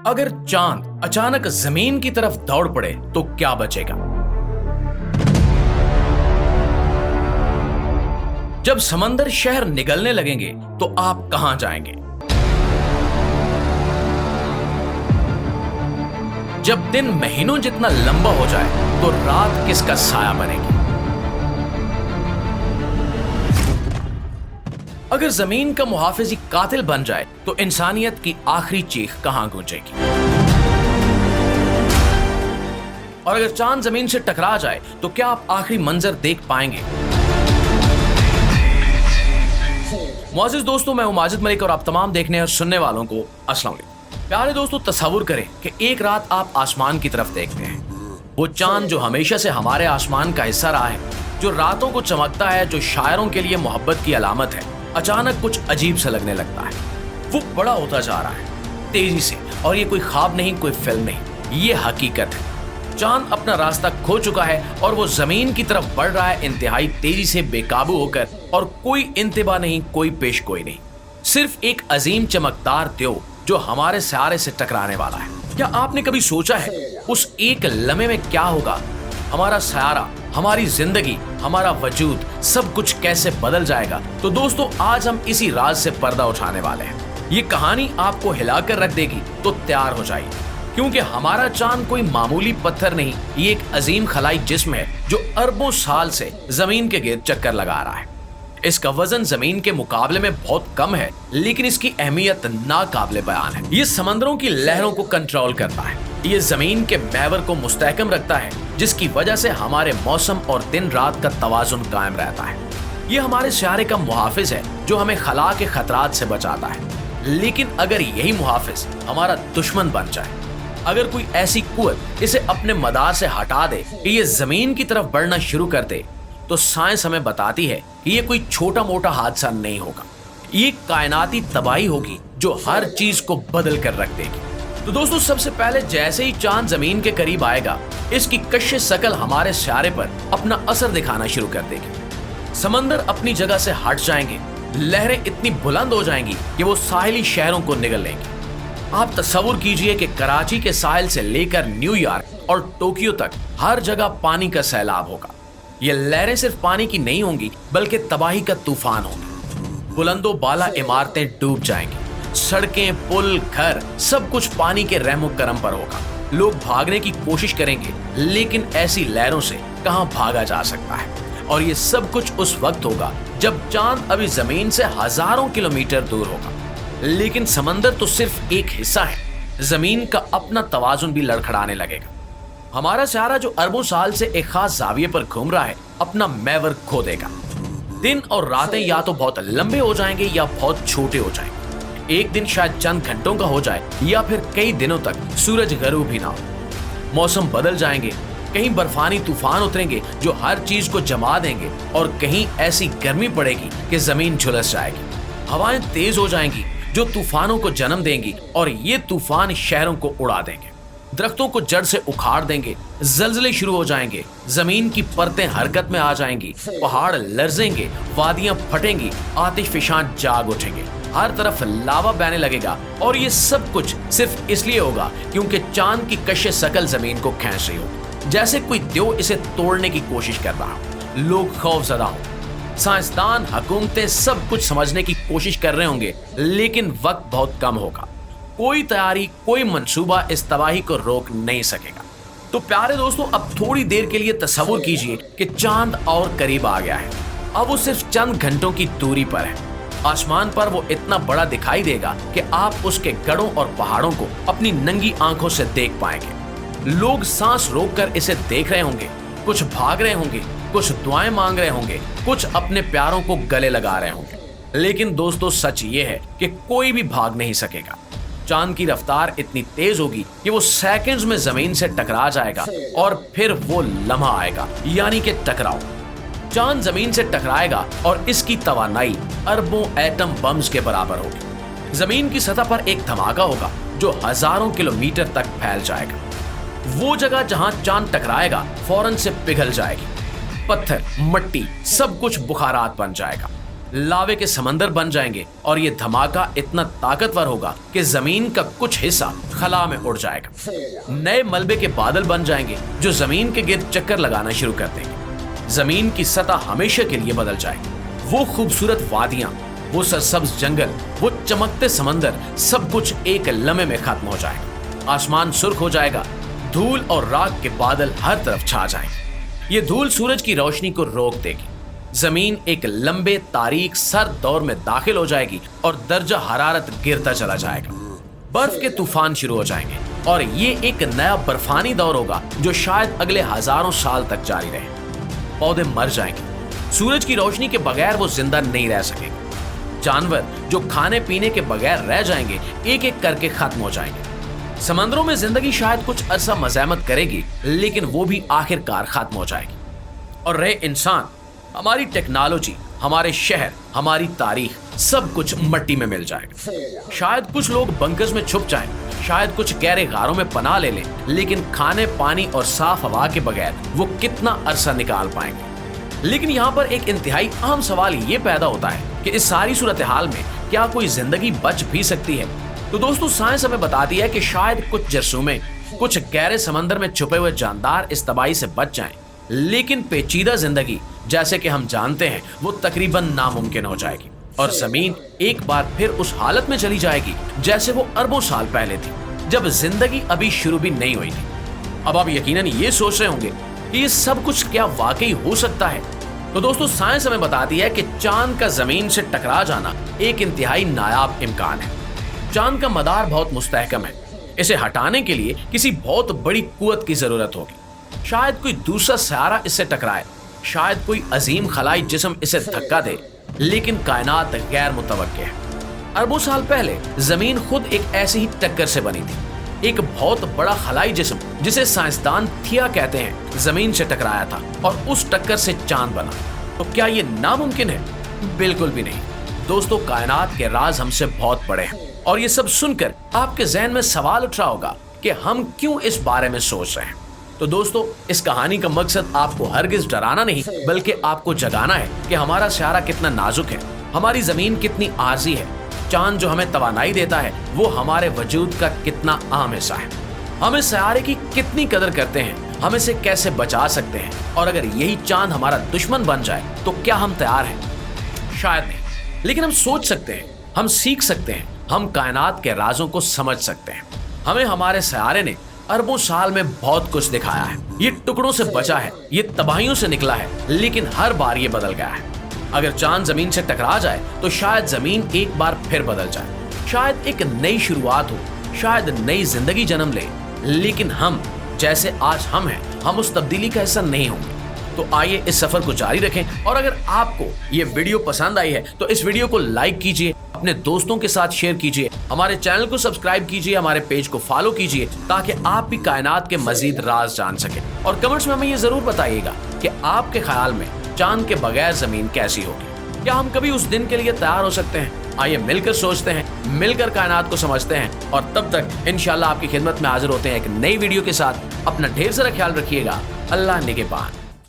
अगर चांद अचानक जमीन की तरफ दौड़ पड़े तो क्या बचेगा? जब समंदर शहर निगलने लगेंगे तो आप कहां जाएंगे? जब दिन महीनों जितना लंबा हो जाए तो रात किसका साया बनेगी? अगर जमीन का मुहाफिज कातिल बन जाए तो इंसानियत की आखिरी चीख कहां गूंजेगी? और अगर चांद जमीन से टकरा जाए तो क्या आप आखिरी मंजर देख पाएंगे? मुआज़िज़ दोस्तों, मैं हूं माजिद मलिक और आप तमाम देखने और सुनने वालों को अस्सलाम वालेकुम। प्यारे दोस्तों, तसव्वुर करें कि एक रात आप आसमान की तरफ देखते हैं। वो चांद जो हमेशा से हमारे आसमान का हिस्सा रहा है, जो रातों को चमकता है, जो शायरों के लिए मोहब्बत की अलामत है, अचानक कुछ अजीब सा लगने लगता है। वो बड़ा होता जा रहा है तेजी से, और ये कोई ख्वाब नहीं, कोई फिल्म नहीं, ये हकीकत है। चांद अपना रास्ता खो चुका है और वो जमीन की तरफ बढ़ रहा है इंतहाई तेजी से, बेकाबू होकर, और कोई इंतबा नहीं, कोई पेशगोई नहीं, सिर्फ एक अजीम चमकदार द्यो जो हमारे सहारे से टकराने वाला है। क्या आपने कभी सोचा है उस एक लम्हे में क्या होगा? हमारा सहारा, हमारी जिंदगी, हमारा वजूद, सब कुछ कैसे बदल जाएगा? तो दोस्तों, आज हम इसी राज से पर्दा उठाने वाले हैं। ये कहानी आपको हिलाकर रख देगी, तो तैयार हो जाइए, क्योंकि हमारा चांद कोई मामूली पत्थर नहीं, ये एक अजीम खलाई जिस्म है जो अरबों साल से जमीन के गिर्द चक्कर लगा रहा है। इसका वजन जमीन के मुकाबले में बहुत कम है, लेकिन इसकी अहमियत नाकाबिले बयान है। ये समंदरों की लहरों को कंट्रोल करता है, ये जमीन के महवर को मुस्तहकम रखता है, जिसकी वजह से हमारे मौसम और दिन रात का तवाजुन कायम रहता है। ये हमारे सियारे का मुहाफिज है जो हमें खला के खतरात से बचाता है। लेकिन अगर यही मुहाफिज हमारा दुश्मन बन जाए, अगर कोई ऐसी कुव्वत इसे अपने मदार से हटा दे कि ये जमीन की तरफ बढ़ना शुरू कर दे, तो साइंस हमें बताती है कि ये कोई छोटा मोटा हादसा नहीं होगा, ये कायनाती तबाही होगी जो हर चीज को बदल कर रख देगी। तो दोस्तों, सबसे पहले जैसे ही चांद जमीन के करीब आएगा, इसकी कश्श शकल हमारे सियारे पर अपना असर दिखाना शुरू कर देगी। समंदर अपनी जगह से हट जाएंगे, लहरें इतनी बुलंद हो जाएंगी कि वो साहिली शहरों को निगल लेंगी। आप तसव्वुर कीजिए कि कराची के साहिल से लेकर न्यूयॉर्क और टोक्यो तक हर जगह पानी का सैलाब होगा। ये लहरें सिर्फ पानी की नहीं होंगी, बल्कि तबाही का तूफान होगा। बुलंदो बाला इमारतें डूब जाएंगी, सड़कें, पुल, घर, सब कुछ पानी के रहमो करम पर होगा। लोग भागने की कोशिश करेंगे, लेकिन ऐसी लहरों से कहां भागा जा सकता है? और ये सब कुछ उस वक्त होगा जब चांद अभी जमीन से हजारों किलोमीटर दूर होगा। लेकिन समंदर तो सिर्फ एक हिस्सा है, जमीन का अपना तवाजुन भी लड़खड़ाने लगेगा। हमारा सहारा जो अरबों साल से एक खास जाविये पर घूम रहा है, अपना महवर खो देगा। दिन और रातें या तो बहुत लंबे हो जाएंगे या बहुत छोटे हो जाएंगे। एक दिन शायद चंद घंटों का हो जाए, या फिर कई दिनों तक सूरज गरूब भी ना हो। मौसम बदल जाएंगे, कहीं बर्फानी तूफान उतरेंगे जो हर चीज को जमा देंगे, और कहीं ऐसी गर्मी पड़ेगी कि जमीन झुलस जाएगी। हवाएं तेज हो जाएंगी जो तूफानों को जन्म देंगी, और ये तूफान शहरों को उड़ा देंगे, दरख्तों को जड़ से उखाड़ देंगे, जल्जले शुरू हो जाएंगे, जमीन की परतें हरकत में आ जाएंगी, पहाड़ लरजेंगे, वादियां फटेंगी, आतिशफशान जाग उठेंगे, हर तरफ लावा बहने लगेगा। और ये सब कुछ सिर्फ इसलिए होगा क्योंकि चांद की कश्श शकल जमीन को खींच रही हो, जैसे कोई द्यो इसे तोड़ने की कोशिश कर रहा हो। लोग खौफजदा हो, साइंसदान, हुकूमतें सब कुछ समझने की कोशिश कर रहे होंगे, लेकिन वक्त बहुत कम होगा। कोई तैयारी, कोई मंसूबा इस तबाही को रोक नहीं सकेगा। तो प्यारे दोस्तों, अब थोड़ी देर के लिए तसव्वुर कीजिए कि चांद और करीब आ गया है। अब वो सिर्फ चंद घंटों की दूरी पर है। आसमान पर वो इतना बड़ा दिखाई देगा कि आप उसके गढ़ों और पहाड़ों को अपनी नंगी आंखों से देख पाएंगे। लोग सांस रोककर इसे देख रहे होंगे, कुछ भाग रहे होंगे, कुछ दुआएं मांग रहे होंगे, कुछ अपने प्यारों को गले लगा रहे होंगे। लेकिन दोस्तों, सच ये है कि कोई भी भाग नहीं सकेगा। चांद की रफ्तार इतनी तेज होगी कि वो सेकंड्स में जमीन से टकरा जाएगा, और फिर वो लम्हा आएगा, यानी कि टकराव। चांद जमीन से टकराएगा और इसकी तवानाई अरबों एटम बम्स के बराबर होगी। जमीन की सतह पर एक धमाका होगा जो हजारों किलोमीटर तक फैल जाएगा। वो जगह जहां चांद टकराएगा फौरन से पिघल जाएगी, पत्थर, मिट्टी, सब कुछ बुखारात बन जाएगा। लावे के समंदर बन जाएंगे और ये धमाका इतना ताकतवर होगा कि जमीन का कुछ हिस्सा खला में उड़ जाएगा। नए मलबे के बादल बन जाएंगे जो जमीन के गिर्द चक्कर लगाना शुरू कर देंगे। जमीन की सतह हमेशा के लिए बदल जाएगी। वो खूबसूरत वादियां, वो सरसब्ज जंगल, वो चमकते समंदर, सब कुछ एक लम्हे में खत्म हो जाएगा। आसमान सुर्ख हो जाएगा, धूल और राख के बादल हर तरफ छा जाएंगे। ये धूल सूरज की रोशनी को रोक देगी। जमीन एक लंबे तारीख सर्द दौर में दाखिल हो जाएगी और दर्जा हरारत गिरता चला जाएगा। बर्फ के तूफान शुरू हो जाएंगे और ये एक नया बर्फानी दौर होगा जो शायद अगले हजारों साल तक जारी रहे। पौधे मर जाएंगे, सूरज की रोशनी के बगैर वो जिंदा नहीं रह सकेंगे। जानवर जो खाने पीने के बगैर रह जाएंगे एक एक करके खत्म हो जाएंगे। समंदरों में जिंदगी शायद कुछ अरसा मज़ाहमत करेगी, लेकिन वो भी आखिरकार खत्म हो जाएगी। और रहे इंसान, हमारी टेक्नोलॉजी, हमारे शहर, हमारी तारीख, सब कुछ मिट्टी में मिल जाएगा। शायद कुछ लोग बंकर्स में छुप जाएं, शायद कुछ गहरे गारों में पनाह ले लें, लेकिन खाने, पानी और साफ हवा के बगैर वो कितना अरसा निकाल पाएंगे। लेकिन यहाँ पर एक इंतहाई अहम सवाल ये पैदा होता है कि इस सारी सूरत हाल में क्या कोई जिंदगी बच भी सकती है? तो दोस्तों, साइंस हमें बताती है कि शायद कुछ जरसूमे, कुछ गहरे समंदर में छुपे हुए जानदार इस तबाही से बच जाएं, लेकिन पेचीदा जिंदगी जैसे कि हम जानते हैं वो तकरीबन नामुमकिन हो जाएगी और जमीन एक बार फिर उस हालत में चली जाएगी जैसे वो अरबों साल पहले थी, जब जिंदगी अभी शुरू भी नहीं हुई थी। अब आप यकीनन ये सोच रहे होंगे कि ये सब कुछ क्या वाकई हो सकता है? तो दोस्तों, साइंस हमें बताती है कि चांद का जमीन से टकरा जाना एक इंतहाई नायाब इम्कान है। चांद का मदार बहुत मुस्तहकम है। इसे हटाने के लिए किसी बहुत बड़ी कुव्वत की जरूरत होगी। शायद कोई दूसरा सियारा इससे टकराए, शायद कोई अजीम खलाई जिस्म इसे धक्का दे, लेकिन कायनात गैर मुतवक्के है। अरबों साल पहले जमीन खुद एक ऐसी ही टक्कर से बनी थी। एक बहुत बड़ा खलाई जिस्म, जिसे साइंसदान थिया कहते हैं, जमीन से टकराया था और उस टक्कर से चांद बना। तो क्या ये नामुमकिन है? बिल्कुल भी नहीं। दोस्तों, कायनात के राज हमसे बहुत बड़े हैं और ये सब सुनकर आपके जहन में सवाल उठ रहा होगा कि हम क्यों इस बारे में सोच रहे हैं। तो दोस्तों, इस कहानी का मकसद आपको हरगिज डराना नहीं, बल्कि आपको जगाना है कि हमारा सियारा कितना नाजुक है, हमारी जमीन कितनी आर्जी है, चांद जो हमें तवानाई देता है वो हमारे वजूद का कितना अहम हिस्सा है, हम इस सियारे की कितनी कदर करते हैं, हम इसे कैसे बचा सकते हैं, और अगर यही चांद हमारा दुश्मन बन जाए तो क्या हम तैयार हैं? शायद नहीं, लेकिन हम सोच सकते हैं, हम सीख सकते हैं, हम कायनात के राजों को समझ सकते हैं। हमें हमारे सियारे ने अरबों साल में बहुत कुछ दिखाया है। ये टुकड़ों से बचा है, ये तबाहियों से निकला है, लेकिन हर बार ये बदल गया है। अगर चांद जमीन से टकरा जाए तो शायद जमीन एक बार फिर बदल जाए, शायद एक नई शुरुआत हो, शायद नई जिंदगी जन्म ले, लेकिन हम जैसे आज हम हैं, हम उस तब्दीली का हिस्सा नहीं होंगे। तो आइए इस सफर को जारी रखें, और अगर आपको ये वीडियो पसंद आई है तो इस वीडियो को लाइक कीजिए, अपने दोस्तों के साथ शेयर कीजिए, हमारे चैनल को सब्सक्राइब कीजिए, हमारे पेज को फॉलो कीजिए, ताकि आप भी कायनात के मजीद राज जान सकें। और कमेंट्स में हमें ये जरूर बताइएगा कि आपके ख्याल में चांद के बगैर जमीन कैसी होगी। क्या हम कभी उस दिन के लिए तैयार हो सकते हैं? आइए मिलकर सोचते हैं, मिलकर कायनात को समझते हैं, और तब तक इंशाल्लाह आपकी खिदमत में हाजिर होते हैं एक नई वीडियो के साथ। अपना ढेर सारा ख्याल रखिएगा। अल्लाह निगहबान।